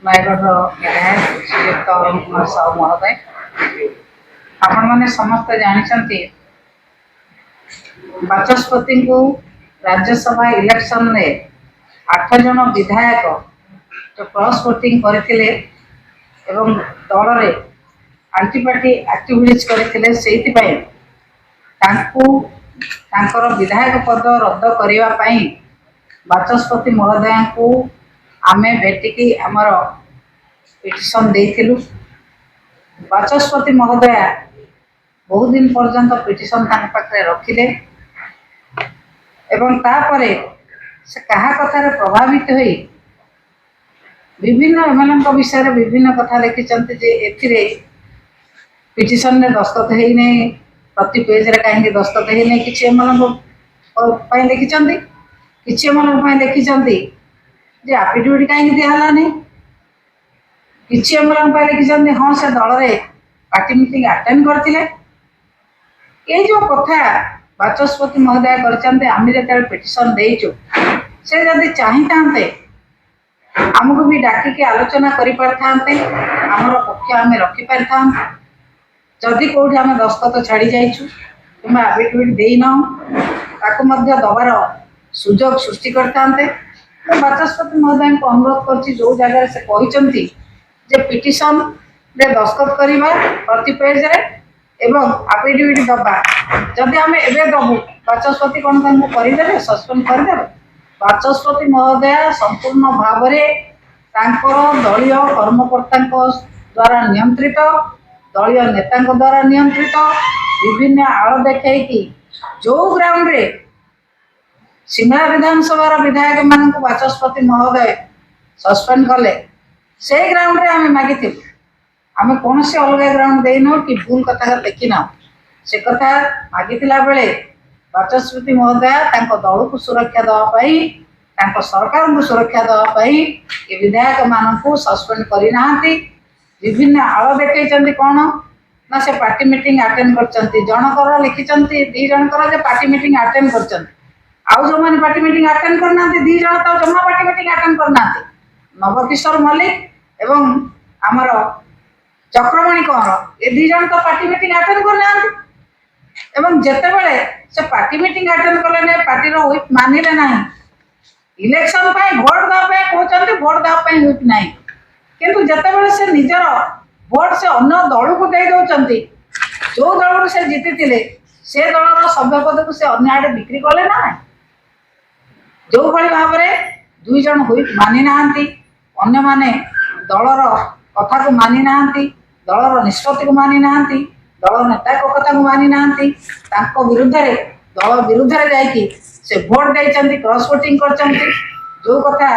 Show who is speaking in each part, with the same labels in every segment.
Speaker 1: नयगढ़ विधायक श्रीयुक्त अरुण कुमार साहू महोदय आपण मैंने समस्त जानते बाचस्पति को राज्यसभा इलेक्शन में 8 जन विधायक जो क्रॉस वोटिंग करथिले एवं दल रे एंटीपार्टी एक्टिविटीज करथिले सेति पय तांकर विधायक पद रद्द करिवा पई बाचस्पति महोदय को आमे भेटिकी आमर पिटिशन देथिलु। बाचस्पति महोदय बहुत दिन पर्यंत पिटिशन तांक पाखरे रखिले एवं तापरे से कहा कथार प्रभावित होई विभिन्न एमएलए विषय में विभिन्न कथा लिखिंट जे एथिरे पिटिशन में दस्तखत है नहीं प्रति पेज रे कहीं दस्तखत है नहीं किसी एमएलए लिखिंट किसी एमएलए लिखिंट जे एफिडेविट कहीं दिहला नहीं किसी एमएलए लिखिंट हाँ से दल रे पार्टी मीटिंग अटेंड करथिले ये जो कथा बाचस्पति महोदय करछन्ते आमी जेते पिटिशन देइछु से जदि चाहितांते आमको भी डाकिके आलोचना करि परथांते हमर पक्ष आमे रखि परथांते जदि कोठी आमे दस्तखत छाड़ी जाइछु किबा एफिडेविट देई न ताको मध्य दबार सुजोग सृष्टि करथांते बाचस्पति महोदय को अनुरोध करछि जो जगह से कहिसंती जे पिटिशन रे दस्तखत करिबा प्रति पेज रे एवं एफिडेविट दबा जदि आमे एबे दबु बाचस्पति कोन तांको करिदेबे सस्पेंड करिदेबे बाचस्पति महोदय संपूर्ण भाव दलीय कर्मकर्ता द्वारा नियंत्रित दलीय नेता द्वारा नियंत्रित विभिन्न आड़ देखी जो ग्राउंड रे सिमला विधानसभा विधायक मान बाचस्पति महोदय सस्पेंड कले से ग्राउंड रे आमे मागिथि आमे कौन से अलग ग्राउंड देन कि भूल कथा लिखिना से कथा मागिथिला बेले बाचस्पति महोदय दल को सुरक्षा देवाई सरकार को सुरक्षा देवाई ये विधायक मान को सस्पेंड करना विभिन्न आड़ देखते कौन ना से पार्टी मीटिंग अटेंड कर जनकर लिखिं दी जनकर पार्टी मीटिंग अटेंड कर जो मैंने पार्टी मीटिंग अटेंड करना दी जन तो जमा पार्टी मीटिंग अटेंड करना नवकिशोर मल्लिक एवं आमर चक्रमणि कंवर ये दी जन तो पार्टी मीटिंग अटेंड करना एवं जेते बेले से पार्टी मीटिंग अटेंड कले ने पार्टी रो व्हिप मानिले नाही इलेक्शन पाई वोट दा पे कहचंती वोट दा पे व्हिप नाही किंतु जेते बेले से निजर वोट से अन्य दल को दे दोचंती जो दल से जीतिथिले से दल रो सभ्य पद को से अन्य आडे बिक्री कले ना जो भली भाव रे दुई जन व्हिप मानि नाहंती अन्य माने दल रो कथा को मानि नाहंती दल रो निष्पत्ति को मानि नाहंती दल नेता कथा को मानि नाहंती तांको विरुद्ध रे दल विरुद्ध रे जाई से वोट देइचंती क्रॉस वोटिंग करचंती जो कथा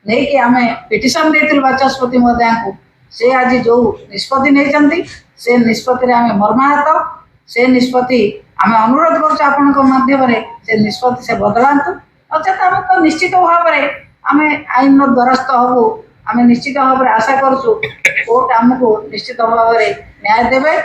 Speaker 1: नहीं कि आमे पिटिशन देथिल बाचस्पति महोदय को से आज जो निष्पत्ति नैचंती से निष्पत्ति रे आमे मर्माहत से निष्पत्ति आमे अनुरोध करछ आपन को माध्यम रे से निष्पत्ति से बदलांतु नचेत आमे तो निश्चित भाव रे आमे आईन रो द्वारस्थ हबु आमे निश्चित भाव रे आशा करछु कोर्ट हमको निश्चित भाव रे न्याय देबे।